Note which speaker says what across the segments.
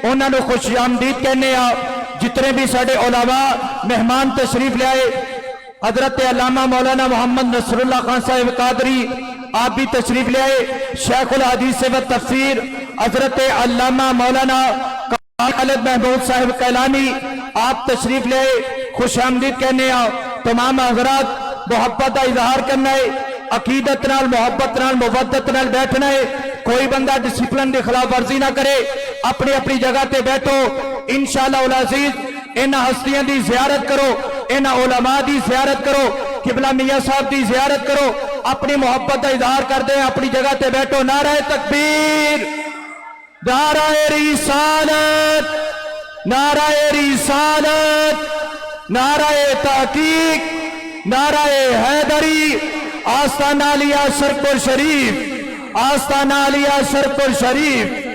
Speaker 1: انہوں نے خوش آمدید کہنے آ جتنے بھی ساڑے علماء مہمان تشریف لے آئے حضرت علامہ مولانا محمد نصر اللہ خان صاحب قادری آپ بھی تشریف لے آئے شیخ الحدیث و تفسیر حضرت علامہ مولانا خالد محمود صاحب کیلانی آپ تشریف لے آئے خوش آمدید کہنے آ تمام حضرات محبت کا اظہار کرنا ہے عقیدت نال محبت نال مودت نال بیٹھنا ہے کوئی بندہ ڈسپلن دی خلاف ورزی نہ کرے اپنی اپنی جگہ تے بیٹھو انشاءاللہ العزیز ان ہستیاں دی زیارت کرو ان علماء دی زیارت کرو قبلہ میاں صاحب دی زیارت کرو اپنی محبت کا اظہار کر دیں اپنی جگہ تے بیٹھو نعرہ تکبیر نعرہ رسالت نعرہ رسالت نعرہ تحقیق نعرہ حیدری آستانہ علیہ شرف شریف آستانہ علیہ شرف شریف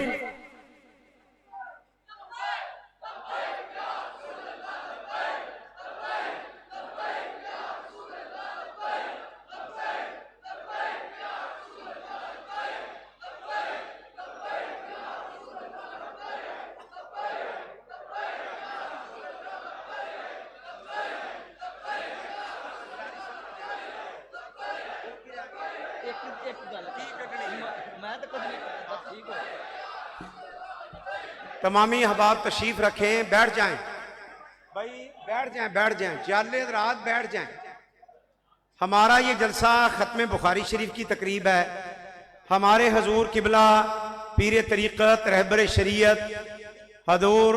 Speaker 2: تمامی احباب تشریف رکھیں بیٹھ جائیں بھائی بیٹھ جائیں جالے حضرات بیٹھ جائیں ہمارا یہ جلسہ ختم بخاری شریف کی تقریب ہے ہمارے حضور قبلہ پیر طریقت رہبر شریعت حضور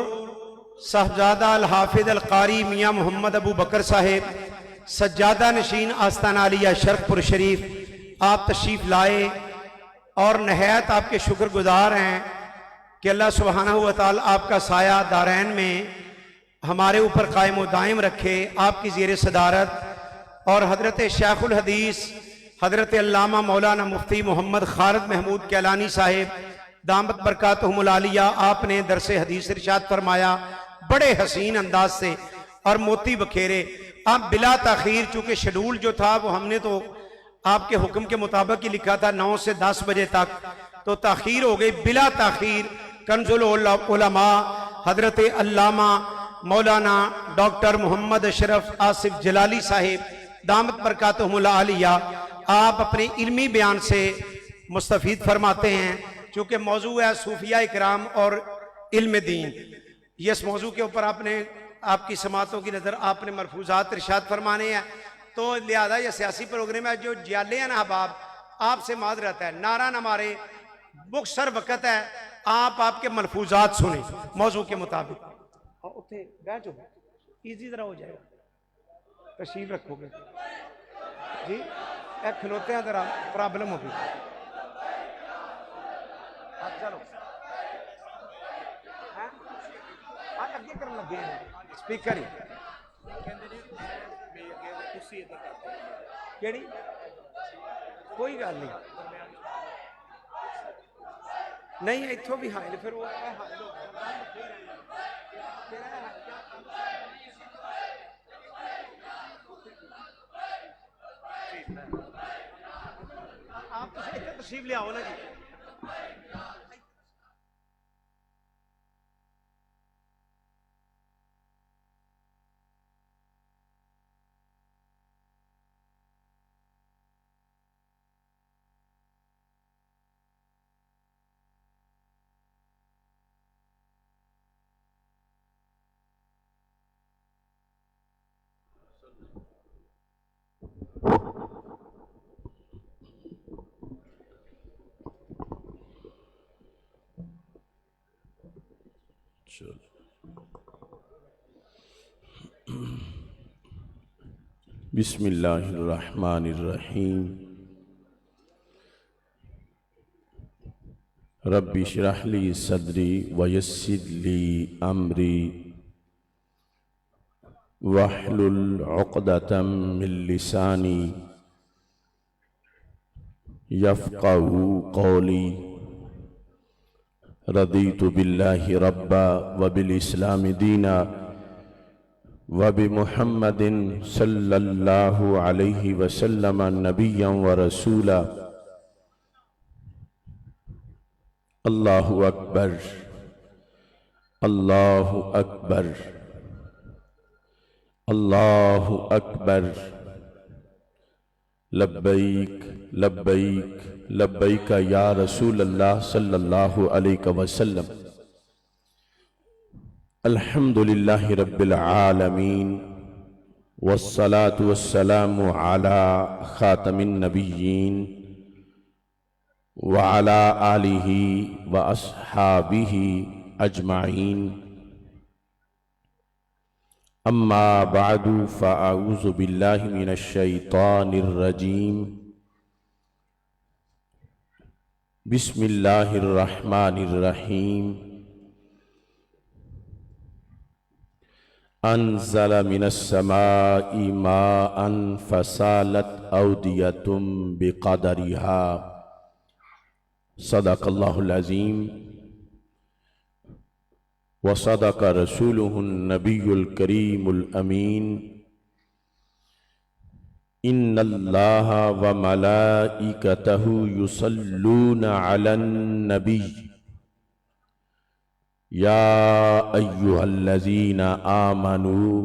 Speaker 2: صاحبزادہ الحافظ القاری میاں محمد ابو بکر صاحب سجادہ نشین آستانہ علیہ شرف پر شریف آپ تشریف لائے اور نہایت آپ کے شکر گزار ہیں کہ اللہ سبحانہ وتعالی آپ کا سایہ دارین میں ہمارے اوپر قائم و دائم رکھے آپ کی زیر صدارت اور حضرت شیخ الحدیث حضرت علامہ مولانا مفتی محمد خالد محمود کیلانی صاحب دامت برکاتہم العالیہ آپ نے درس حدیث ارشاد فرمایا بڑے حسین انداز سے اور موتی بکھیرے آپ بلا تاخیر چونکہ شیڈول جو تھا وہ ہم نے تو آپ کے حکم کے مطابق ہی لکھا تھا 9 سے 10 بجے تک تو تاخیر ہو گئی بلا تاخیر کنز العلماء حضرت علامہ مولانا ڈاکٹر محمد اشرف آصف جلالی صاحب دامت برکاتہم العالیہ آپ اپنے علمی بیان سے مستفید فرماتے ہیں چونکہ موضوع ہے صوفیہ اکرام اور علم دین یہ اس موضوع کے اوپر آپ کی سماعتوں کی نظر آپ نے مرفوضات ارشاد فرمانے ہیں تو لہذا یہ سیاسی پروگرام ہے جو جیالے ہیں نا احباب آپ سے معذرت ہے نعرہ نہ مارے مختصر وقت ہے آپ کے ملفوظات سنیں موضوع کے مطابق بیٹھو ایزی طرح ہو جائے گا تشریف رکھو گے جی ایک کھلوتے ہیں ذرا پرابلم ہوگی چلو اگے کرنے لگے ہیں سپیکر ہی کیڑی کوئی گل نہیں اتھوں بھی حائل پھر وہ حائل ہو آپ تشریف لے آؤ نا جی
Speaker 3: بسم اللہ الرحمن الرحیم رب اشرح لی صدری ویسر لی امری واحلل عقدۃ من لسانی یفقہوا قولی رضیت باللہ ربا وبالاسلام دینا وبمحمد صلی اللہ علیہ وسلم نبیا ورسولا اللہ اکبر اللہ اکبر اللہ اکبر لبیک لبیک لبیک یا رسول اللہ صلی اللہ علیہ وسلم الحمدللہ رب العالمین والصلاة والسلام على خاتم النبیین وعلى آلہ واصحابہ اجمعین اما بعد فاعوذ باللہ من الشیطان الرجیم بسم اللہ الرحمن الرحیم انزل من السماء ماء فسالت اودیۃ بقدرها صدق اللہ العظیم وصدق رسوله النبی الکریم الامین ان اللہ وملائکتہ یصلون علی النبی یا ایہا الذین آمنوا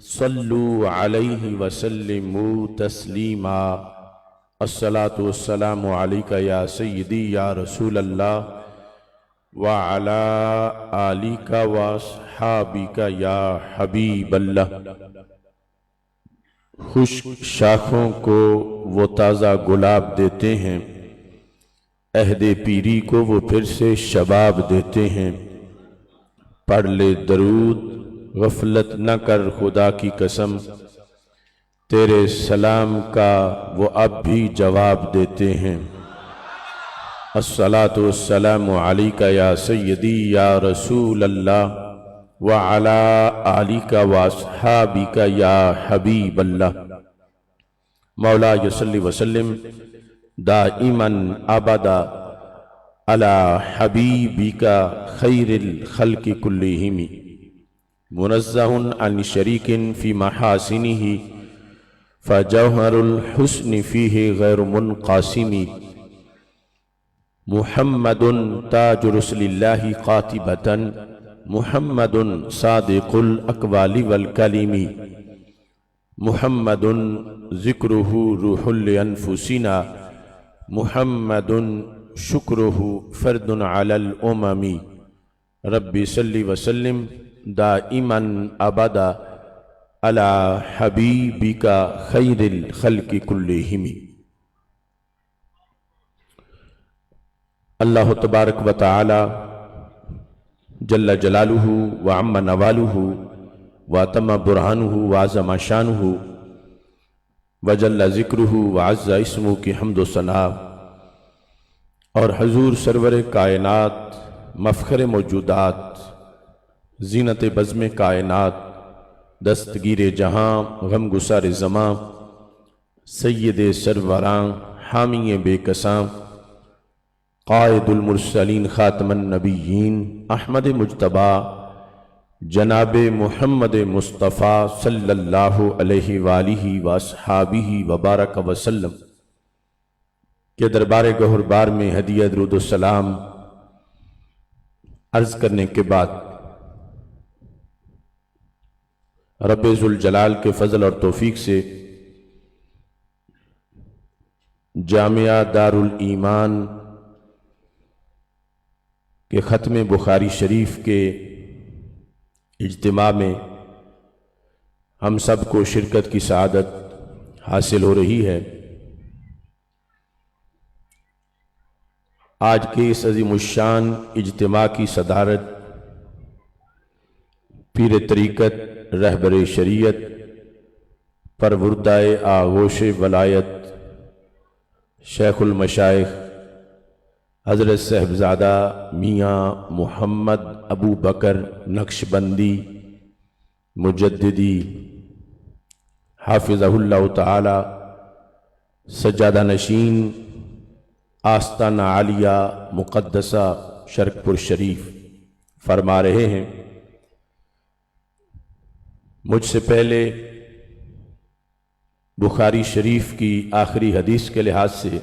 Speaker 3: صلوا علیہ وسلموا تسلیما الصلاة والسلام علیک یا سیدی یا رسول اللہ وعلى آلِكَ وَأَصْحَابِكَ یا حبیب اللہ۔ خشک شاخوں کو وہ تازہ گلاب دیتے ہیں، عہد پیری کو وہ پھر سے شباب دیتے ہیں۔ پڑھ لے درود غفلت نہ کر خدا کی قسم، تیرے سلام کا وہ اب بھی جواب دیتے ہیں۔ الصلاة والسلام علیک یا سیدی یا رسول اللہ وعلی آلک واصحابک یا حبیب اللہ۔ مولا صلی وسلم دائما ابدا علی حبیبک خیر الخلق کلہم منزہ عن شریک فی محاسنہ فجوہر الحسن فیہ غیر منقاسم۔ محمد تاج رسل اللہ قاتبتا محمد صادق الاقوال والکلم محمد ذکرہ روح لانفسنا محمد شکرہ فرد علی الامم۔ رب صلی وسلم دائما ابدا علی حبیبک خیر الخلق کلہم۔ اللہ تبارک و تعالی جل جلالہ وعم نوالہ واتم برہانہ وعظم شانہ وجل ذکرہ وعز اسمہ کی حمد و ثنا، اور حضور سرور کائنات مفخر موجودات زینت بزم کائنات دستگیر جہاں غم گسار زماں سید سروراں حامی بے کساں قائد المرسلین خاتم النبیین احمد مجتبی جناب محمد مصطفیٰ صلی اللہ علیہ وآلہ واصحابہ وبارک وسلم کے دربار گہربار میں ہدیہ درود و سلام عرض کرنے کے بعد رب ذوالجلال کے فضل اور توفیق سے جامعہ دارالایمان کہ ختم بخاری شریف کے اجتماع میں ہم سب کو شرکت کی سعادت حاصل ہو رہی ہے۔ آج کے اس عظیم الشان اجتماع کی صدارت پیر طریقت رہبر شریعت پروردہ آغوش ولایت شیخ المشائخ حضرت صاحبزادہ میاں محمد ابو بکر نقشبندی مجددی حافظہ اللہ تعالی سجادہ نشین آستانہ عالیہ مقدسہ شرکپور شریف فرما رہے ہیں، مجھ سے پہلے بخاری شریف کی آخری حدیث کے لحاظ سے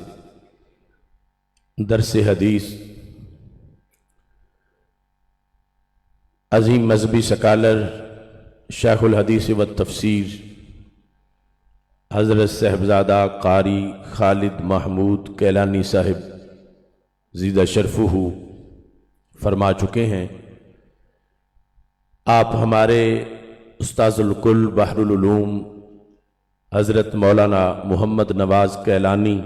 Speaker 3: درس حدیث عظیم مذہبی سکالر شیخ الحدیث و تفسیر حضرت صاحبزادہ قاری خالد محمود کیلانی صاحب زیدہ شرفہ فرما چکے ہیں، آپ ہمارے استاذ الکل بحر العلوم حضرت مولانا محمد نواز کیلانی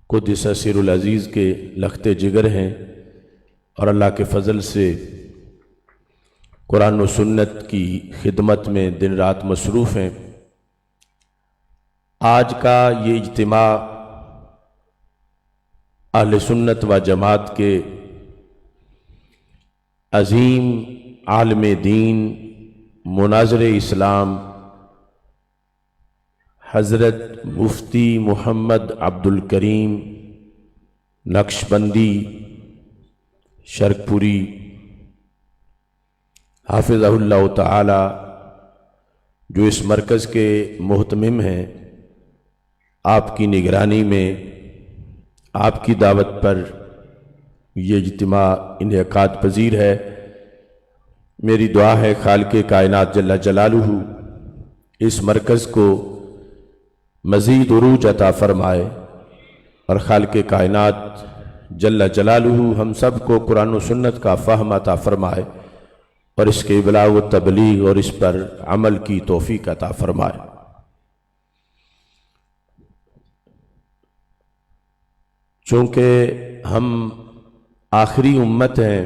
Speaker 3: قدس سر العزیز کے لخت جگر ہیں، اور اللہ کے فضل سے قرآن و سنت کی خدمت میں دن رات مصروف ہیں۔ آج کا یہ اجتماع اہل سنت و جماعت کے عظیم عالم دین مناظر اسلام حضرت مفتی محمد عبد الکریم نقشبندی شرک پوری حافظہ اللہ تعالی جو اس مرکز کے محتمم ہیں، آپ کی نگرانی میں آپ کی دعوت پر یہ اجتماع انعقاد پذیر ہے۔ میری دعا ہے خالق کائنات جل جلالہ اس مرکز کو مزید عروج عطا فرمائے، اور خالق کائنات جل جلالہ ہم سب کو قرآن و سنت کا فہم عطا فرمائے، اور اس کے ابلاغ و تبلیغ اور اس پر عمل کی توفیق عطا فرمائے۔ چونکہ ہم آخری امت ہیں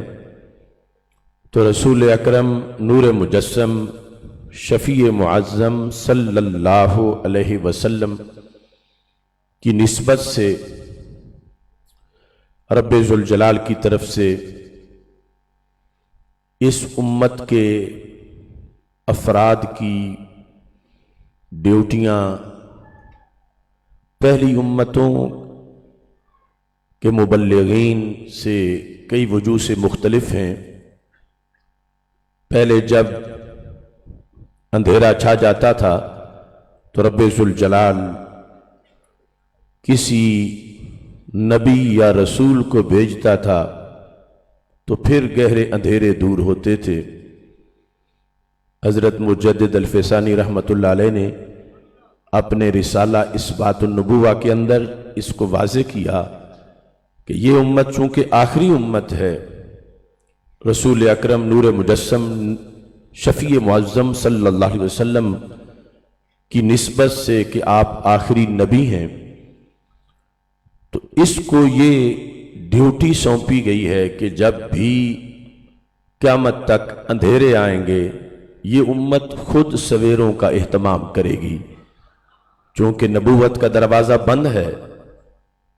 Speaker 3: تو رسول اکرم نور مجسم شفیع معظم صلی اللہ علیہ وسلم کی نسبت سے رب ذوالجلال کی طرف سے اس امت کے افراد کی ڈیوٹیاں پہلی امتوں کے مبلغین سے کئی وجوہ سے مختلف ہیں۔ پہلے جب اندھیرا چھا جاتا تھا تو رب ذوالجلال کسی نبی یا رسول کو بھیجتا تھا تو پھر گہرے اندھیرے دور ہوتے تھے۔ حضرت مجدد الفسانی رحمۃ اللہ علیہ نے اپنے رسالہ اثبات النبوہ کے اندر اس کو واضح کیا کہ یہ امت چونکہ آخری امت ہے، رسول اکرم نور مجسم شفیع معظم صلی اللہ علیہ وسلم کی نسبت سے کہ آپ آخری نبی ہیں، تو اس کو یہ ڈیوٹی سونپی گئی ہے کہ جب بھی قیامت تک اندھیرے آئیں گے یہ امت خود سویروں کا اہتمام کرے گی، چونکہ نبوت کا دروازہ بند ہے۔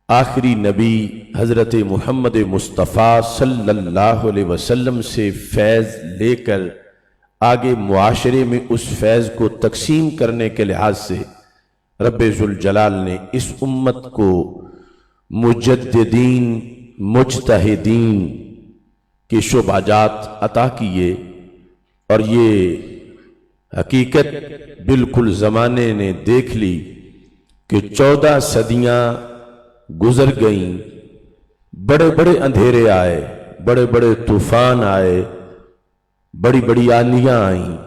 Speaker 3: آخری نبی حضرت محمد مصطفیٰ صلی اللہ علیہ وسلم سے فیض لے کر آگے معاشرے میں اس فیض کو تقسیم کرنے کے لحاظ سے رب ذوالجلال نے اس امت کو مجددین مجتہدین کے شعبات عطا کیے، اور یہ حقیقت بالکل زمانے نے دیکھ لی کہ 14 صدیاں گزر گئیں، بڑے بڑے اندھیرے آئے، بڑے بڑے طوفان آئے، بڑی بڑی آندیاں آئیں،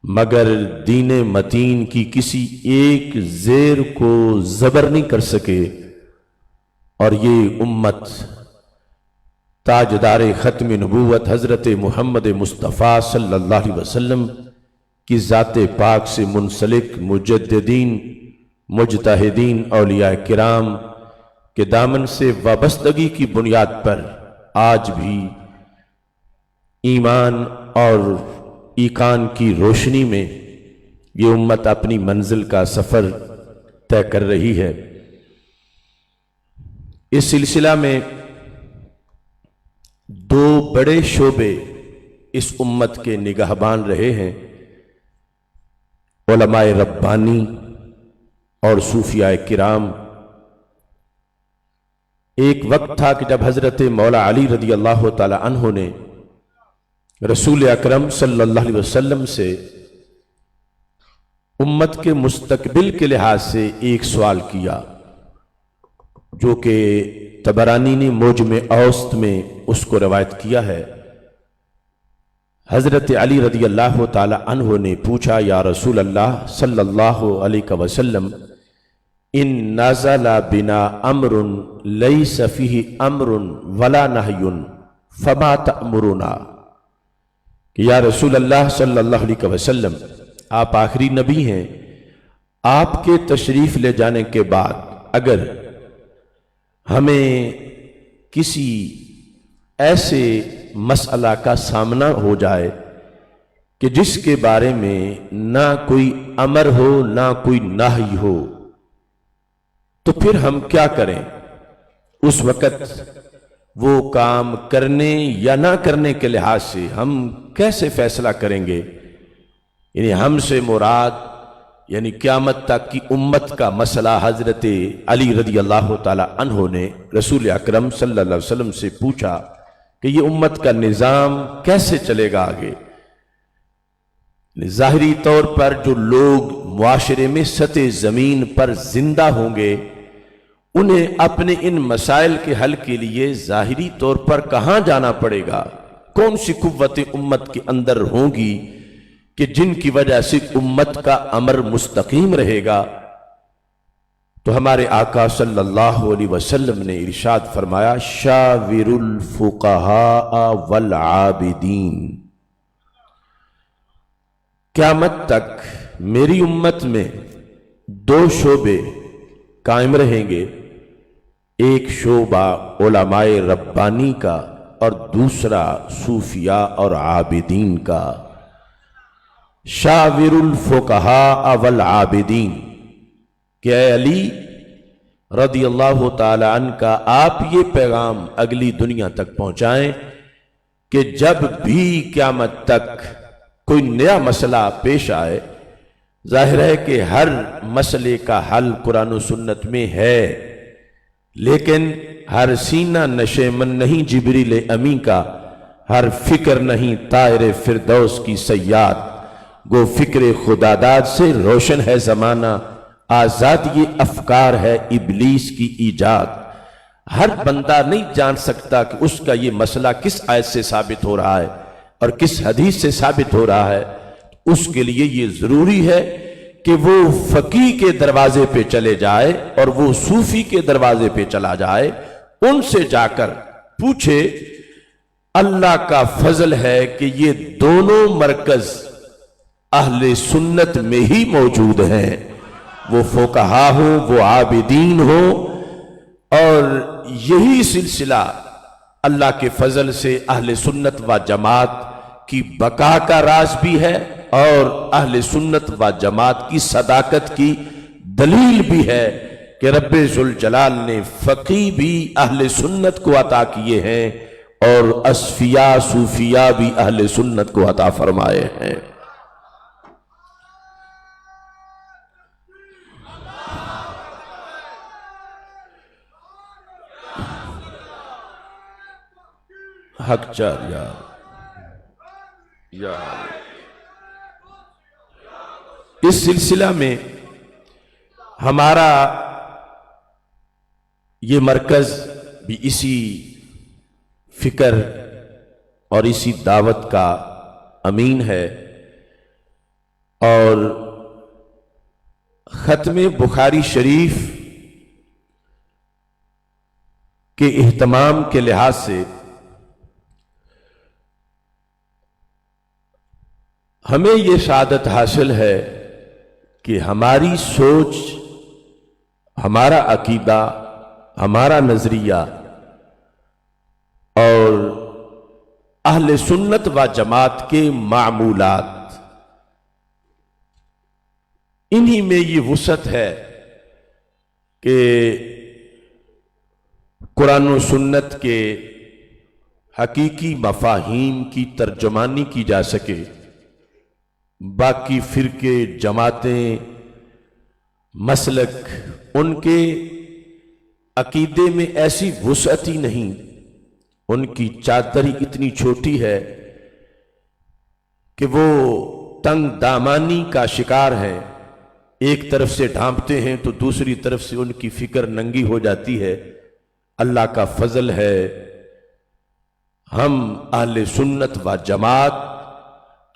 Speaker 3: مگر دین متین کی کسی ایک زیر کو زبر نہیں کر سکے، اور یہ امت تاجدار ختم نبوت حضرت محمد مصطفیٰ صلی اللہ علیہ وسلم کی ذات پاک سے منسلک مجددین مجتہدین اولیاء کرام کے دامن سے وابستگی کی بنیاد پر آج بھی ایمان اور ایقان کی روشنی میں یہ امت اپنی منزل کا سفر طے کر رہی ہے۔ اس سلسلہ میں 2 بڑے شعبے اس امت کے نگہبان رہے ہیں، علماء ربانی اور صوفیاء کرام۔ ایک وقت تھا کہ جب حضرت مولا علی رضی اللہ تعالی عنہ نے رسول اکرم صلی اللہ علیہ وسلم سے امت کے مستقبل کے لحاظ سے ایک سوال کیا، جو کہ طبرانی نے موجم اوسط میں اس کو روایت کیا ہے حضرت علی رضی اللہ تعالی عنہ نے پوچھا یا رسول اللہ صلی اللہ علیہ وسلم ان نزل بنا امر لیس فیہ امر ولا نہی فما تأمرنا، کہ یا رسول اللہ صلی اللہ علیہ وسلم آپ آخری نبی ہیں، آپ کے تشریف لے جانے کے بعد اگر ہمیں کسی ایسے مسئلہ کا سامنا ہو جائے کہ جس کے بارے میں نہ کوئی امر ہو نہ کوئی نہی ہو، تو پھر ہم کیا کریں؟ اس وقت وہ کام کرنے یا نہ کرنے کے لحاظ سے ہم کیسے فیصلہ کریں گے؟ یعنی ہم سے مراد یعنی قیامت تک کی امت کا مسئلہ حضرت علی رضی اللہ تعالی عنہ نے رسول اکرم صلی اللہ علیہ وسلم سے پوچھا کہ یہ امت کا نظام کیسے چلے گا آگے۔ ظاہری طور پر جو لوگ معاشرے میں سطح زمین پر زندہ ہوں گے انہیں اپنے ان مسائل کے حل کے لیے ظاہری طور پر کہاں جانا پڑے گا؟ کون سی قوت امت کے اندر ہوں گی کہ جن کی وجہ سے امت کا امر مستقیم رہے گا؟ تو ہمارے آقا صلی اللہ علیہ وسلم نے ارشاد فرمایا شاور الفقہاء والعابدین، قیامت تک میری امت میں دو شعبے قائم رہیں گے، ایک شعبہ علماء ربانی کا اور دوسرا صوفیاء اور عابدین کا۔ شاور الفقہاء والعابدین، کہ اے علی رضی اللہ تعالی عنہ کا آپ یہ پیغام اگلی دنیا تک پہنچائیں کہ جب بھی قیامت تک کوئی نیا مسئلہ پیش آئے، ظاہر ہے کہ ہر مسئلے کا حل قرآن و سنت میں ہے، لیکن ہر سینہ نشیمن نہیں جبریل امی کا، ہر فکر نہیں طائر فردوس کی صیاد، گو فکر خداداد سے روشن ہے زمانہ، آزاد یہ افکار ہے ابلیس کی ایجاد۔ ہر بندہ نہیں جان سکتا کہ اس کا یہ مسئلہ کس آیت سے ثابت ہو رہا ہے اور کس حدیث سے ثابت ہو رہا ہے۔ اس کے لیے یہ ضروری ہے کہ وہ فقیہ کے دروازے پہ چلے جائے اور وہ صوفی کے دروازے پہ چلا جائے، ان سے جا کر پوچھے۔ اللہ کا فضل ہے کہ یہ دونوں مرکز اہل سنت میں ہی موجود ہیں، وہ فقہا ہو وہ عابدین ہو، اور یہی سلسلہ اللہ کے فضل سے اہل سنت و جماعت کی بقا کا راز بھی ہے اور اہل سنت و جماعت کی صداقت کی دلیل بھی ہے کہ رب ذوالجلال نے فقیہ بھی اہل سنت کو عطا کیے ہیں اور اصفیاء صوفیاء بھی اہل سنت کو عطا فرمائے ہیں۔ حق چار یا اس سلسلہ میں ہمارا یہ مرکز بھی اسی فکر اور اسی دعوت کا امین ہے، اور ختم بخاری شریف کے اہتمام کے لحاظ سے ہمیں یہ سعادت حاصل ہے کہ ہماری سوچ، ہمارا عقیدہ، ہمارا نظریہ اور اہل سنت و جماعت کے معمولات، انہی میں یہ وسعت ہے کہ قرآن و سنت کے حقیقی مفاہیم کی ترجمانی کی جا سکے۔ باقی فرقے، جماعتیں، مسلک، ان کے عقیدے میں ایسی وسعت ہی نہیں، ان کی چادر ہی اتنی چھوٹی ہے کہ وہ تنگ دامانی کا شکار ہیں، ایک طرف سے ڈھانپتے ہیں تو دوسری طرف سے ان کی فکر ننگی ہو جاتی ہے۔ اللہ کا فضل ہے، ہم اہل سنت و جماعت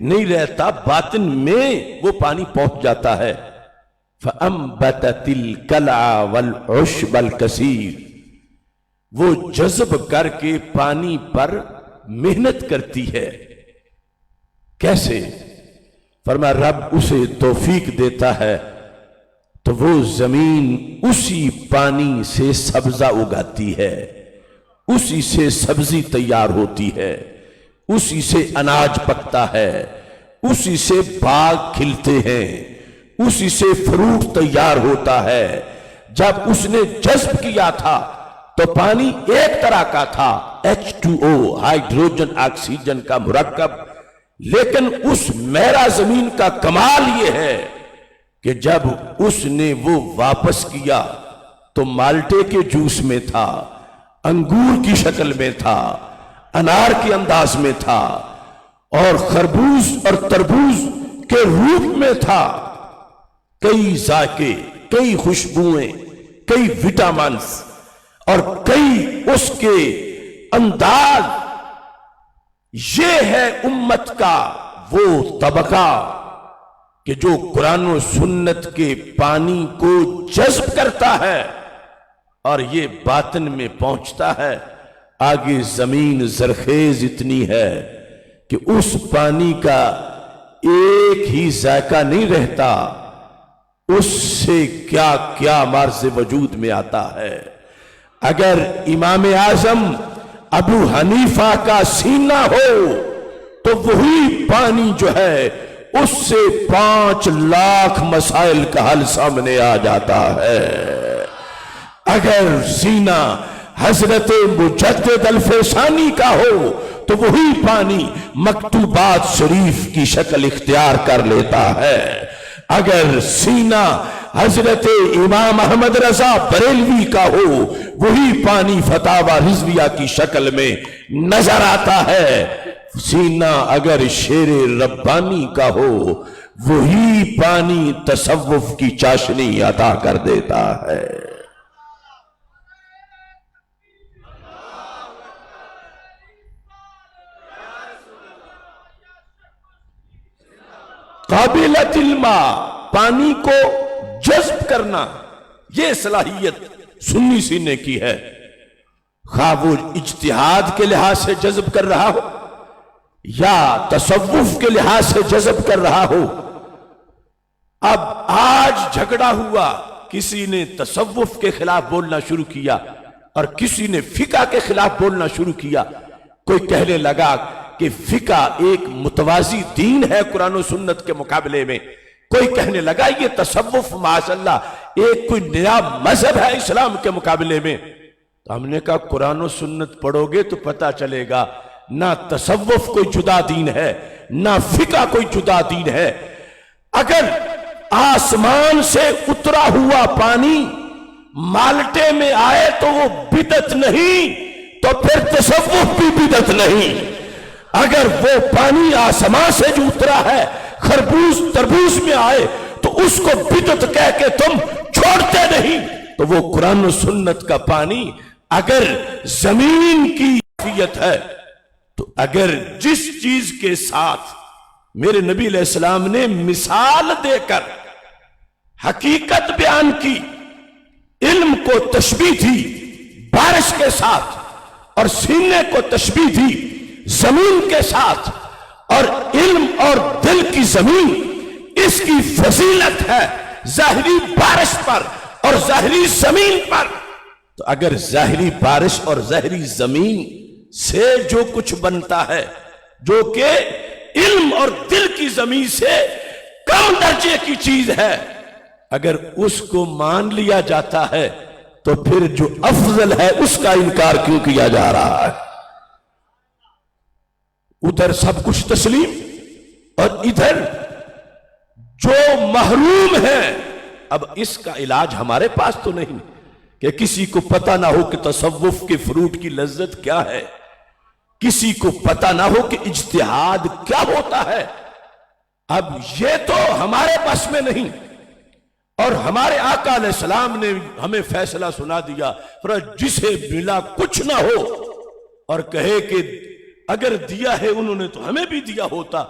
Speaker 3: نہیں رہتا، باطن میں وہ پانی پہنچ جاتا ہے۔ فَأَنبَتَتِ الْقَلْعَ وَالْعُشْبَ الْكَثِيرَ، وہ جذب کر کے پانی پر محنت کرتی ہے۔ کیسے؟ فرمایا رب اسے توفیق دیتا ہے تو وہ زمین اسی پانی سے سبزہ اگاتی ہے، اسی سے سبزی تیار ہوتی ہے، اسی سے اناج پکتا ہے، اسی سے باغ کھلتے ہیں، اسی سے فروٹ تیار ہوتا ہے۔ جب اس نے جذب کیا تھا تو پانی ایک طرح کا تھا، H2O ہائیڈروجن آکسیجن کا مرکب، لیکن اس میرا زمین کا کمال یہ ہے کہ جب اس نے وہ واپس کیا تو مالٹے کے جوس میں تھا، انگور کی شکل میں تھا، انار کے انداز میں تھا، اور خربوز اور تربوز کے روپ میں تھا۔ کئی ذائقے، کئی خوشبوئیں، کئی وٹامنز اور کئی اس کے انداز۔ یہ ہے امت کا وہ طبقہ کہ جو قرآن و سنت کے پانی کو جذب کرتا ہے اور یہ باطن میں پہنچتا ہے۔ آگے زمین زرخیز اتنی ہے کہ اس پانی کا ایک ہی ذائقہ نہیں رہتا، اس سے کیا کیا مرز وجود میں آتا ہے۔ اگر امام اعظم ابو حنیفہ کا سینہ ہو تو وہی پانی جو ہے اس سے 5 لاکھ مسائل کا حل سامنے آ جاتا ہے۔ اگر سینہ حضرت مجدد الفسانی کا ہو تو وہی پانی مکتوبات شریف کی شکل اختیار کر لیتا ہے۔ اگر سینہ حضرت امام احمد رضا بریلوی کا ہو وہی پانی فتاوی رضویہ کی شکل میں نظر آتا ہے۔ سینہ اگر شیر ربانی کا ہو وہی پانی تصوف کی چاشنی عطا کر دیتا ہے۔ قابلۃ الماء، پانی کو جذب کرنا، یہ صلاحیت سنی سینے کی ہے، خواہ وہ اجتہاد کے لحاظ سے جذب کر رہا ہو یا تصوف کے لحاظ سے جذب کر رہا ہو۔ اب آج جھگڑا ہوا، کسی نے تصوف کے خلاف بولنا شروع کیا اور کسی نے فقہ کے خلاف بولنا شروع کیا۔ کوئی کہنے لگا کہ فقہ ایک متوازی دین ہے قرآن و سنت کے مقابلے میں، کوئی کہنے لگا یہ تصوف معاذ اللہ ایک کوئی نیا مذہب ہے اسلام کے مقابلے میں۔ تو ہم نے کہا قرآن و سنت پڑھو گے تو پتہ چلے گا نہ تصوف کوئی جدا دین ہے نہ فقہ کوئی جدا دین ہے۔ اگر آسمان سے اترا ہوا پانی مالٹے میں آئے تو وہ بدعت نہیں، تو پھر تصوف بھی بدعت نہیں۔ اگر وہ پانی آسمان سے جو اترا ہے خربوز تربوز میں آئے تو اس کو بدعت کہہ کے تم چھوڑتے نہیں، تو وہ قرآن و سنت کا پانی اگر زمین کی کیفیت ہے تو اگر جس چیز کے ساتھ میرے نبی علیہ السلام نے مثال دے کر حقیقت بیان کی، علم کو تشبیہ تھی بارش کے ساتھ اور سینے کو تشبیہ تھی زمین کے ساتھ، اور علم اور دل کی زمین اس کی فضیلت ہے ظاہری بارش پر اور ظاہری زمین پر۔ تو اگر ظاہری بارش اور ظاہری زمین سے جو کچھ بنتا ہے جو کہ علم اور دل کی زمین سے کم درجے کی چیز ہے، اگر اس کو مان لیا جاتا ہے تو پھر جو افضل ہے اس کا انکار کیوں کیا جا رہا ہے؟ ادھر سب کچھ تسلیم اور ادھر جو محروم ہے۔ اب اس کا علاج ہمارے پاس تو نہیں کہ کسی کو پتہ نہ ہو کہ تصوف کے فروٹ کی لذت کیا ہے، کسی کو پتہ نہ ہو کہ اجتہاد کیا ہوتا ہے۔ اب یہ تو ہمارے بس میں نہیں، اور ہمارے آقا علیہ السلام نے ہمیں فیصلہ سنا دیا، جسے ملا کچھ نہ ہو اور کہے کہ اگر دیا ہے انہوں نے تو ہمیں بھی دیا ہوتا،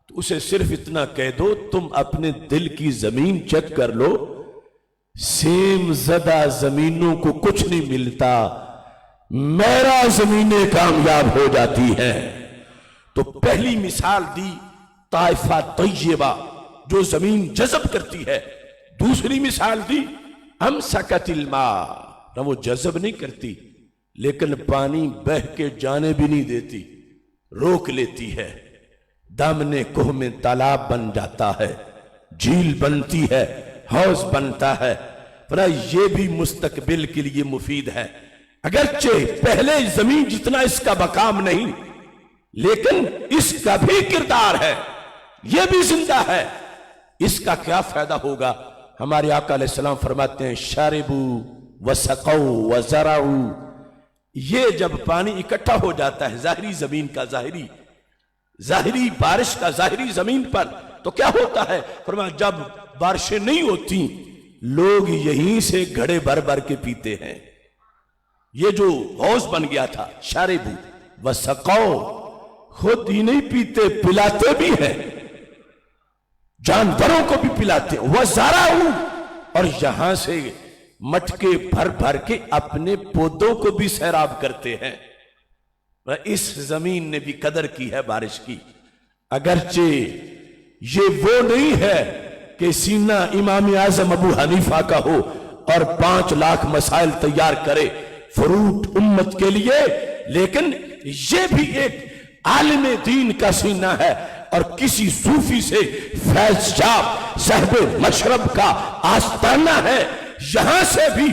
Speaker 3: تو اسے صرف اتنا کہہ دو تم اپنے دل کی زمین چیک کر لو، سیم زدہ زمینوں کو کچھ نہیں ملتا، میرا زمینیں کامیاب ہو جاتی ہیں۔ تو پہلی مثال دی طائفہ طیبہ جو زمین جذب کرتی ہے، دوسری مثال دی امسکت الماء، نہ وہ جذب نہیں کرتی لیکن پانی بہہ کے جانے بھی نہیں دیتی، روک لیتی ہے، دامنے کوہ میں تالاب بن جاتا ہے، جھیل بنتی ہے، حوض بنتا ہے، پر یہ بھی مستقبل کے لیے مفید ہے۔ اگرچہ پہلے زمین جتنا اس کا مقام نہیں، لیکن اس کا بھی کردار ہے، یہ بھی زندہ ہے۔ اس کا کیا فائدہ ہوگا؟ ہمارے آقا علیہ السلام فرماتے ہیں شاربو وسقو وزرعو، یہ جب پانی اکٹھا ہو جاتا ہے ظاہری زمین کا، ظاہری بارش کا ظاہری زمین پر، تو کیا ہوتا ہے؟ فرمایا جب بارشیں نہیں ہوتی لوگ یہیں سے گھڑے بھر بھر کے پیتے ہیں۔ یہ جو حوض بن گیا تھا شاربو وسقو، خود ہی نہیں پیتے پلاتے بھی ہیں، جانوروں کو بھی پلاتے ہیں، وزرعو، اور یہاں سے مٹکے بھر بھر کے اپنے پودوں کو بھی سیراب کرتے ہیں۔ اس زمین نے بھی قدر کی ہے بارش کی، اگرچہ یہ وہ نہیں ہے کہ سینہ امام اعظم ابو حنیفہ کا ہو اور 5 لاکھ مسائل تیار کرے فروٹ امت کے لیے، لیکن یہ بھی ایک عالم دین کا سینہ ہے اور کسی صوفی سے فیض یاب صاحب مشرب کا آستانہ ہے، یہاں سے بھی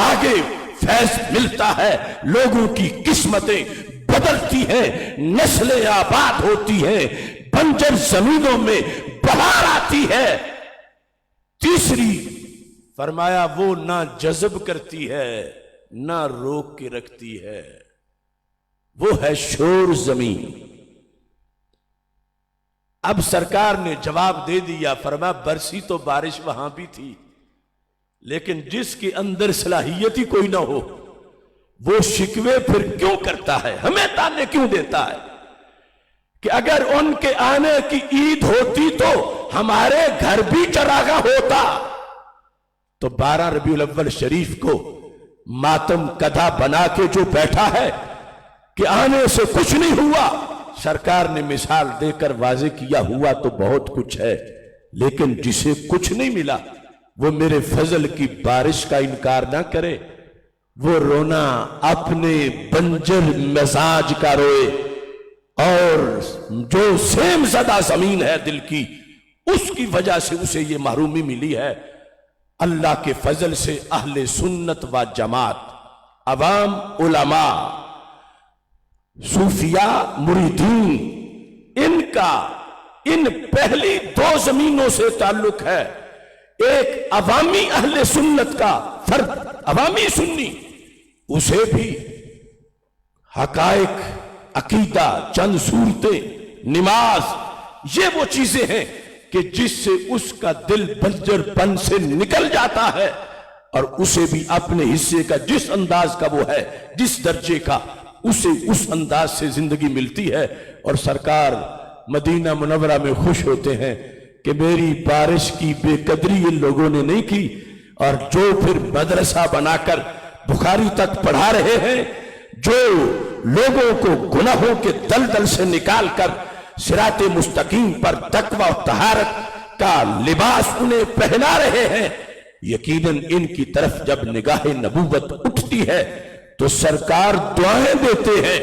Speaker 3: آگے فیض ملتا ہے، لوگوں کی قسمتیں بدلتی ہیں، نسلیں آباد ہوتی ہیں، بنجر زمینوں میں بہار آتی ہے۔ تیسری فرمایا وہ نہ جذب کرتی ہے نہ روک کے رکھتی ہے، وہ ہے شور زمین۔ اب سرکار نے جواب دے دیا، فرمایا برسی تو بارش وہاں بھی تھی، لیکن جس کے اندر صلاحیت ہی کوئی نہ ہو وہ شکوے پھر کیوں کرتا ہے، ہمیں تانے کیوں دیتا ہے؟ کہ اگر ان کے آنے کی عید ہوتی تو ہمارے گھر بھی چراغاں ہوتا۔ تو 12 ربیع الاول شریف کو ماتم کدھا بنا کے جو بیٹھا ہے کہ آنے سے کچھ نہیں ہوا، سرکار نے مثال دے کر واضح کیا ہوا تو بہت کچھ ہے، لیکن جسے کچھ نہیں ملا وہ میرے فضل کی بارش کا انکار نہ کرے، وہ رونا اپنے بنجر مزاج کا روئے، اور جو سیم زدہ زمین ہے دل کی، اس کی وجہ سے اسے یہ محرومی ملی ہے۔ اللہ کے فضل سے اہل سنت و جماعت، عوام، علماء، صوفیاء، مریدین، ان کا ان پہلی 2 زمینوں سے تعلق ہے۔ ایک عوامی اہل سنت کا فرد، عوامی سنی، اسے بھی حقائق، عقیدہ، چند صورتیں، نماز، یہ وہ چیزیں ہیں کہ جس سے اس کا دل بنجر پن سے نکل جاتا ہے، اور اسے بھی اپنے حصے کا جس انداز کا وہ ہے، جس درجے کا، اسے اس انداز سے زندگی ملتی ہے۔ اور سرکار مدینہ منورہ میں خوش ہوتے ہیں کہ میری بارش کی بے قدری ان لوگوں نے نہیں کی، اور جو پھر مدرسہ بنا کر بخاری تک پڑھا رہے ہیں، جو لوگوں کو گناہوں کے دلدل سے نکال کر صراط مستقیم پر تقوی و طہارت کا لباس انہیں پہنا رہے ہیں، یقیناً ان کی طرف جب نگاہ نبوت اٹھتی ہے تو سرکار دعائیں دیتے ہیں۔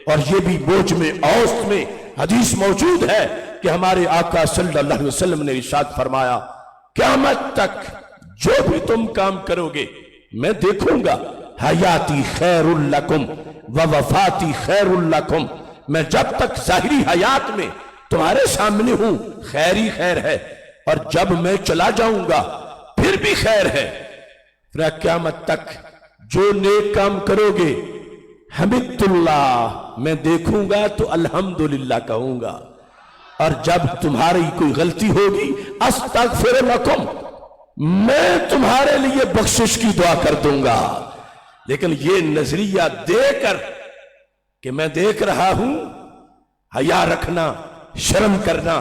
Speaker 3: اور یہ بھی موج میں اوسط میں حدیث موجود ہے کہ ہمارے آقا صلی اللہ علیہ وسلم نے ارشاد فرمایا قیامت تک جو بھی تم کام کرو گے میں دیکھوں گا، حیاتی خیر لکم و وفاتی خیر لکم، میں جب تک ظاہری حیات میں تمہارے سامنے ہوں خیر ہی خیر ہے، اور جب میں چلا جاؤں گا پھر بھی خیر ہے۔ پھر قیامت تک جو نیک کام کرو گے حمد اللہ، میں دیکھوں گا تو الحمدللہ کہوں گا، اور جب تمہاری کوئی غلطی ہوگی استغفر لکم، میں تمہارے لیے بخشش کی دعا کر دوں گا۔ لیکن یہ نظریہ دے کر کہ میں دیکھ رہا ہوں، حیا رکھنا، شرم کرنا،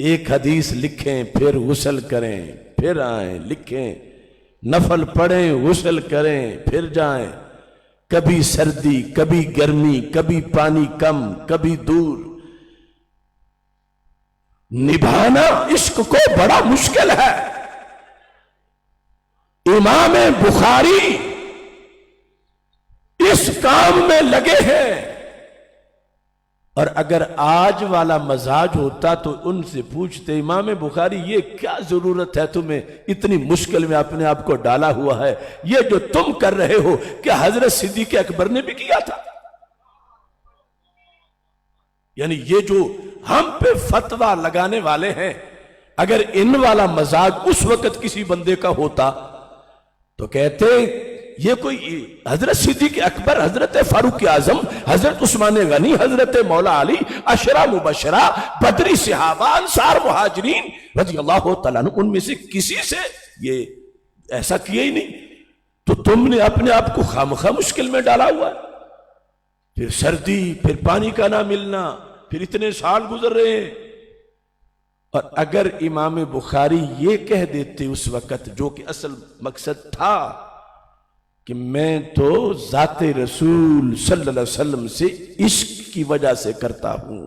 Speaker 3: ایک حدیث لکھیں پھر غسل کریں پھر آئیں، لکھیں نفل پڑھیں غسل کریں پھر جائیں، کبھی سردی کبھی گرمی، کبھی پانی کم کبھی دور، نبھانا عشق کو بڑا مشکل ہے۔ امام بخاری اس کام میں لگے ہیں، اور اگر آج والا مزاج ہوتا تو ان سے پوچھتے امام بخاری یہ کیا ضرورت ہے تمہیں اتنی مشکل میں اپنے آپ کو ڈالا ہوا ہے، یہ جو تم کر رہے ہو کیا حضرت صدیق اکبر نے بھی کیا تھا؟ یعنی یہ جو ہم پہ فتویٰ لگانے والے ہیں، اگر ان والا مزاج اس وقت کسی بندے کا ہوتا تو کہتے یہ کوئی حضرت صدیق اکبر، حضرت فاروق اعظم، حضرت عثمان غنی، حضرت مولا علی، عشرہ مبشرہ، بدری صحابہ، انصار مہاجرین رضی اللہ تعالیٰ عنہ، ان میں سے کسی سے یہ ایسا کیا ہی نہیں، تو تم نے اپنے آپ کو خامخواہ مشکل میں ڈالا ہوا ہے۔ پھر سردی، پھر پانی کا نہ ملنا، پھر اتنے سال گزر رہے ہیں۔ اور اگر امام بخاری یہ کہہ دیتے اس وقت، جو کہ اصل مقصد تھا کہ میں تو ذات رسول صلی اللہ علیہ وسلم سے عشق کی وجہ سے کرتا ہوں،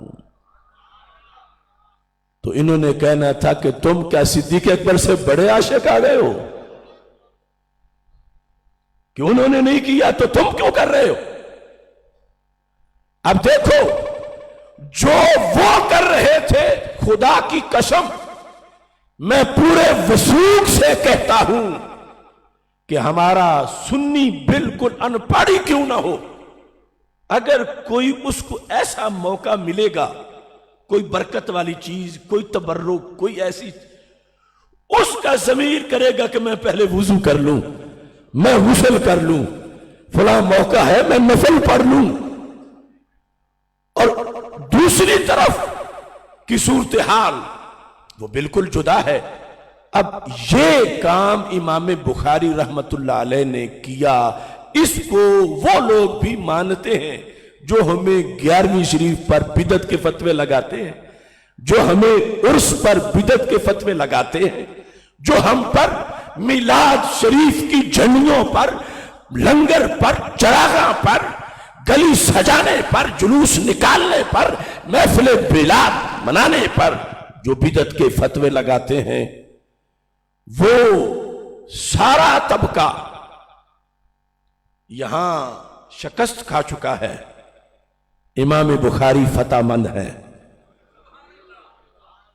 Speaker 3: تو انہوں نے کہنا تھا کہ تم کیا صدیق اکبر سے بڑے عاشق آ گئے ہو کہ انہوں نے نہیں کیا تو تم کیوں کر رہے ہو؟ اب دیکھو جو وہ کر رہے تھے، خدا کی قسم میں پورے وثوق سے کہتا ہوں کہ ہمارا سنی بالکل ان پڑھی کیوں نہ ہو، اگر کوئی اس کو ایسا موقع ملے گا، کوئی برکت والی چیز، کوئی تبرک، کوئی ایسی، اس کا ضمیر کرے گا کہ میں پہلے وضو کر لوں، میں غسل کر لوں، فلاں موقع ہے میں نفل پڑھ لوں۔ اور دوسری طرف کی صورتحال وہ بالکل جدا ہے۔ اب یہ کام امام بخاری رحمت اللہ علیہ نے کیا، اس کو وہ لوگ بھی مانتے ہیں جو ہمیں 11ویں شریف پر بدعت کے فتوے لگاتے ہیں، جو ہمیں عرس پر بدعت کے فتوے لگاتے ہیں، جو ہم پر میلاد شریف کی جھنڈیوں پر، لنگر پر، چراغاں پر، گلی سجانے پر، جلوس نکالنے پر، محفل میلاد منانے پر جو بدعت کے فتوے لگاتے ہیں، وہ سارا طبقہ یہاں شکست کھا چکا ہے۔ امام بخاری فتح مند ہے،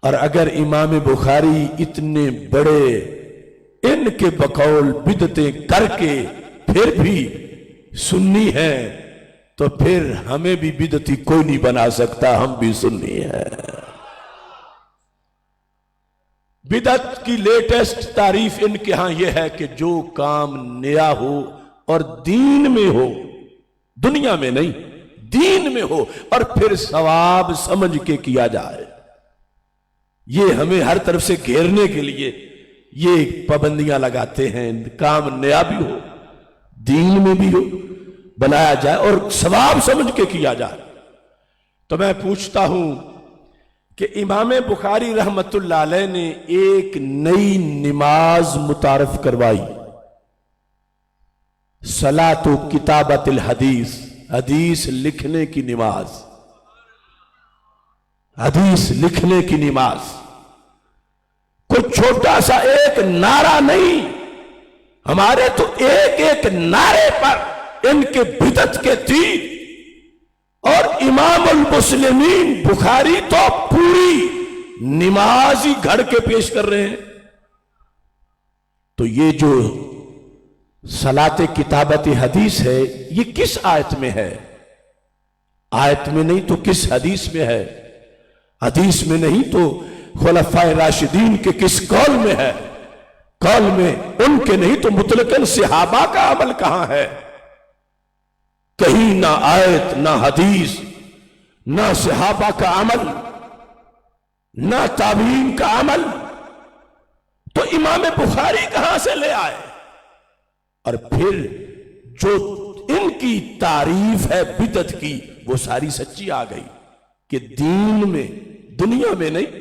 Speaker 3: اور اگر امام بخاری اتنے بڑے ان کے بقول بدعتیں کر کے پھر بھی سنی ہیں، تو پھر ہمیں بھی بدعتی کوئی نہیں بنا سکتا، ہم بھی سنی ہیں۔ بدعت کی لیٹسٹ تعریف ان کے ہاں یہ ہے کہ جو کام نیا ہو اور دین میں ہو، دنیا میں نہیں، دین میں ہو، اور پھر ثواب سمجھ کے کیا جائے۔ یہ ہمیں ہر طرف سے گھیرنے کے لیے یہ پابندیاں لگاتے ہیں، کام نیا بھی ہو، دین میں بھی ہو، بنایا جائے اور ثواب سمجھ کے کیا جائے۔ تو میں پوچھتا ہوں کہ امام بخاری رحمت اللہ علیہ نے ایک نئی نماز متعارف کروائی، صلاۃ کتابت الحدیث، حدیث لکھنے کی نماز، حدیث لکھنے کی نماز۔ کوئی چھوٹا سا ایک نعرہ نہیں، ہمارے تو ایک ایک نعرے پر ان کے بدعت کے تیر، اور امام المسلمین بخاری تو پوری نماز ہی گھڑ کے پیش کر رہے ہیں۔ تو یہ جو صلاۃ کتابت حدیث ہے، یہ کس آیت میں ہے؟ آیت میں نہیں تو کس حدیث میں ہے؟ حدیث میں نہیں تو خلفائے راشدین کے کس قول میں ہے؟ قول میں ان کے نہیں تو مطلقاً صحابہ کا عمل کہاں ہے؟ کہیں نہ آیت، نہ حدیث، نہ صحابہ کا عمل، نہ تابعین کا عمل، تو امام بخاری کہاں سے لے آئے؟ اور پھر جو ان کی تعریف ہے بدعت کی، وہ ساری سچی آ گئی کہ دین میں، دنیا میں نہیں،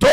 Speaker 3: 2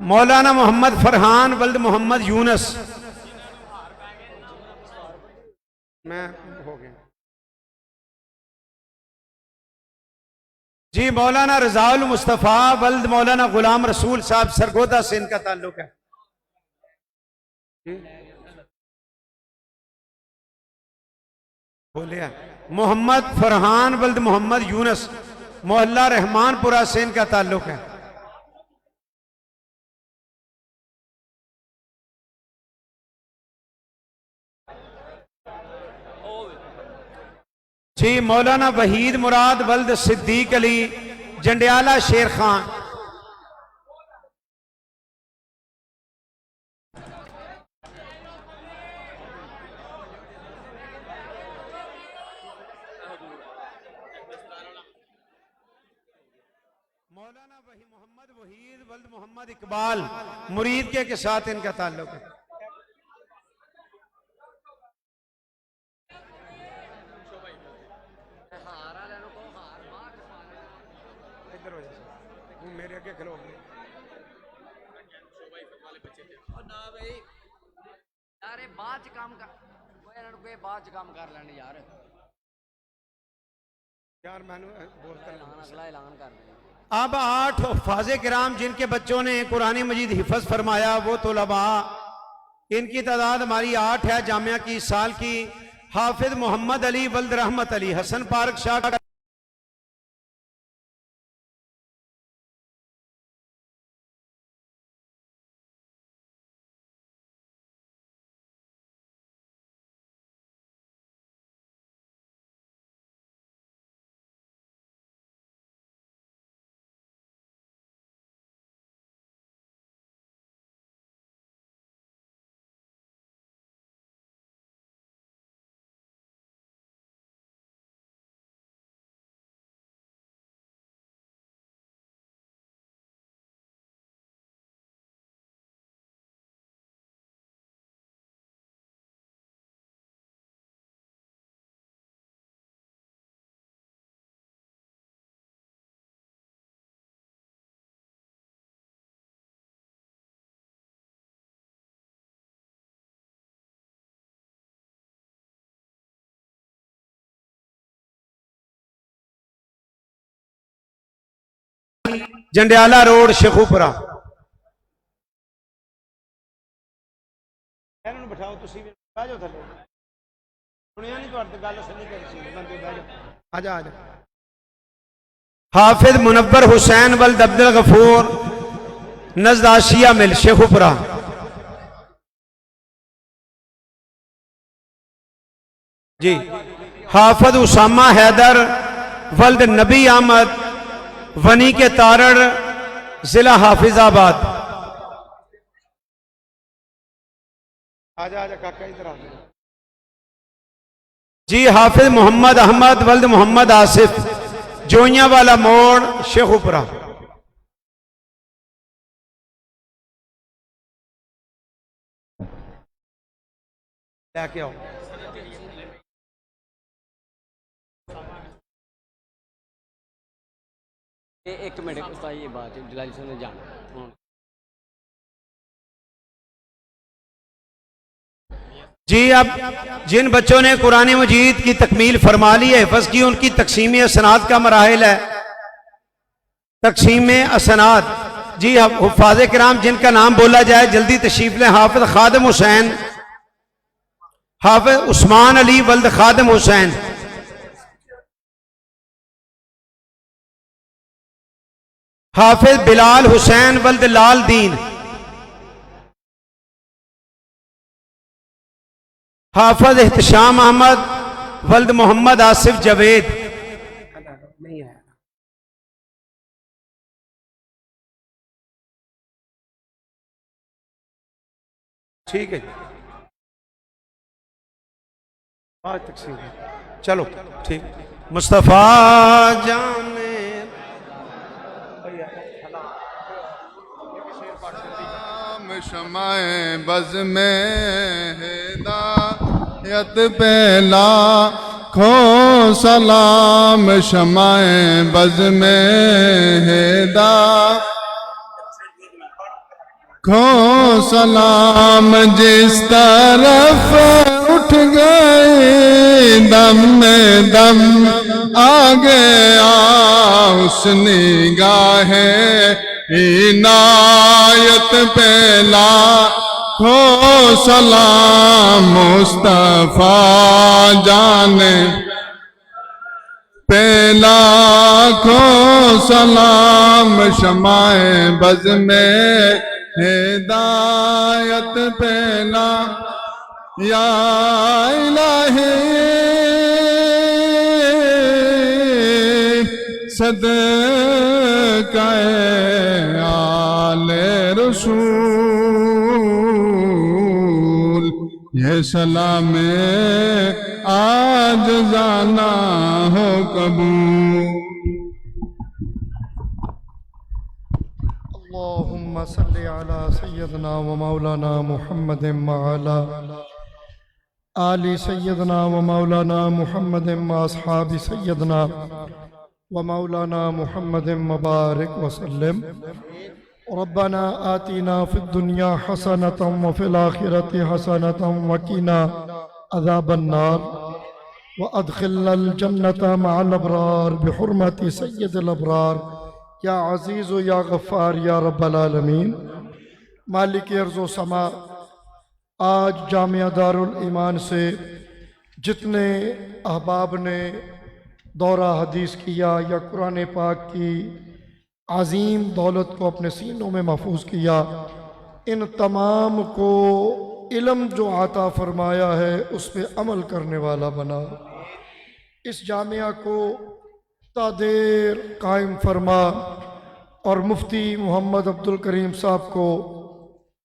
Speaker 2: مولانا محمد فرحان ولد محمد یونس میں ہو گیا جی مولانا رضا المصطفیٰ ولد مولانا غلام رسول صاحب سرگودا سے ان کا تعلق ہے بولیا محمد فرحان ولد محمد یونس محلہ رحمان پورہ سے ان کا تعلق ہے جی مولانا وحید مراد ولد صدیق علی جنڈیالہ شیر خان مولانا محمد وحید ولد محمد اقبال مرید کے ساتھ ان کا تعلق ہے میرے اگے کھلو
Speaker 4: یار بعد چ کام کر کوئی بعد چ کام کر لینے یار
Speaker 2: میں بول کر
Speaker 4: اگلا اعلان کر لیں
Speaker 2: اب 8 حفاظ کرام جن کے بچوں نے قرآن مجید حفظ فرمایا وہ طلباء ان کی تعداد ہماری 8 ہے جامعہ کی سال کی حافظ محمد علی ولد رحمت علی حسن پارک شاہ جنڈیالہ روڈ شیخوپورہ بٹھاؤ تسی بہ جاؤ تھلے سنیا نہیں تواڈے گل سنی کری بندے بہ جاؤ آجا آجا حافظ منور حسین ولد عبد الغفور نزد آشیہ مل شیخوپورہ جی حافظ اسامہ حیدر ولد نبی احمد ونی کے تارڑ ضلع حافظ آباد آجا آجا کاکا ادھر آجا جی حافظ محمد احمد ولد محمد آصف جوئیاں والا موڑ شیخوپورہ لے کے آؤ
Speaker 4: ایک منٹ یہ بات جلالی صاحب نے جانا
Speaker 2: جی اب جن بچوں نے قرآن مجید کی تکمیل فرما لی ہے حفظ کی ان کی تقسیم اسناد کا مراحل ہے تقسیم اسناد جی حفاظ کرام جن کا نام بولا جائے جلدی تشریف لیں حافظ خادم حسین حافظ عثمان علی ولد خادم حسین حافظ بلال حسین ولد لال دین حافظ احتشام احمد ولد محمد آصف جاوید نہیں آیا ٹھیک ہے آج تقسیم چلو ٹھیک مصطفیٰ جانے
Speaker 5: شمع بز میں ہدایت پہ لا کھو سلام شمع بز میں ہدایت، کھو سلام جس طرف اٹھ گئی دم میں دم آ گیا اس نگاہ عنایت پہ لاکھوں سلام مصطفیٰ جانے پہ لاکھوں سلام شمع بز میں ہدایت پہ یا الہی صدقہ آل رسول یہ سلام آج جانا ہو قبول۔
Speaker 6: اللهم صل على سيدنا ومولانا محمد وعلى آل سيدنا ومولانا محمد وأصحاب سيدنا ومولانا محمد مبارك وسلم۔ ربنا آتنا في الدنيا حسنة وفي الآخرة حسنة وقنا عذاب النار وأدخلنا الجنة مع الأبرار بحرمة سيد الأبرار یا عزیز و یا غفار یا رب العالمین۔ مالک ارض و سما، آج جامعہ دارالایمان سے جتنے احباب نے دورہ حدیث کیا یا قرآن پاک کی عظیم دولت کو اپنے سینوں میں محفوظ کیا، ان تمام کو علم جو عطا فرمایا ہے اس پہ عمل کرنے والا بنا، اس جامعہ کو تا دیر قائم فرما، اور مفتی محمد عبدالکریم صاحب کو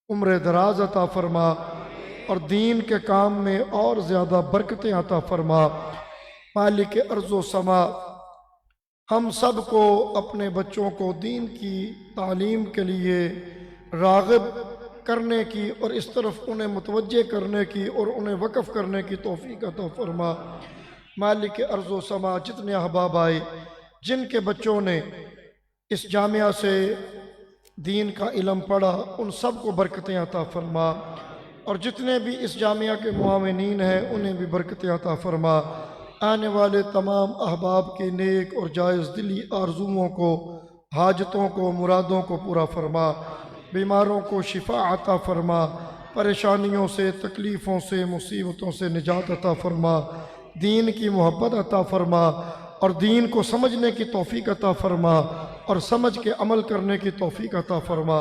Speaker 6: عمر دراز عطا فرما، اور دین کے کام میں اور زیادہ برکتیں عطا فرما۔ مالک ارض و سما، ہم سب کو اپنے بچوں کو دین کی تعلیم کے لیے راغب کرنے کی اور اس طرف انہیں متوجہ کرنے کی اور انہیں وقف کرنے کی توفیق عطا فرما۔ مالک ارض و سما، جتنے احباب آئے جن کے بچوں نے اس جامعہ سے دین کا علم پڑھا ان سب کو برکتیں عطا فرما، اور جتنے بھی اس جامعہ کے معاونین ہیں انہیں بھی برکتیں عطا فرما۔ آنے والے تمام احباب کی نیک اور جائز دلی آرزوؤں کو، حاجتوں کو، مرادوں کو پورا فرما، بیماروں کو شفا عطا فرما، پریشانیوں سے، تکلیفوں سے، مصیبتوں سے نجات عطا فرما، دین کی محبت عطا فرما، اور دین کو سمجھنے کی توفیق عطا فرما، اور سمجھ کے عمل کرنے کی توفیق عطا فرما،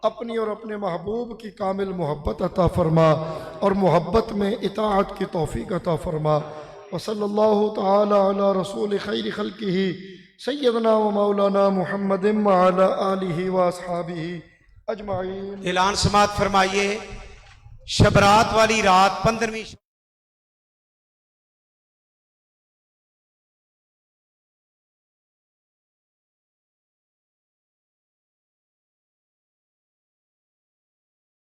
Speaker 6: اپنی اور اپنے محبوب کی کامل محبت عطا فرما، اور محبت میں اطاعت کی توفیق عطا فرما۔ وصلی اللہ تعالی علی رسول خیر خلقہ سیدنا و مولانا محمد وعلی آلہ و اصحابہ اجمعین۔
Speaker 2: اعلان سماعت فرمائیے، شب رات والی رات 15ویں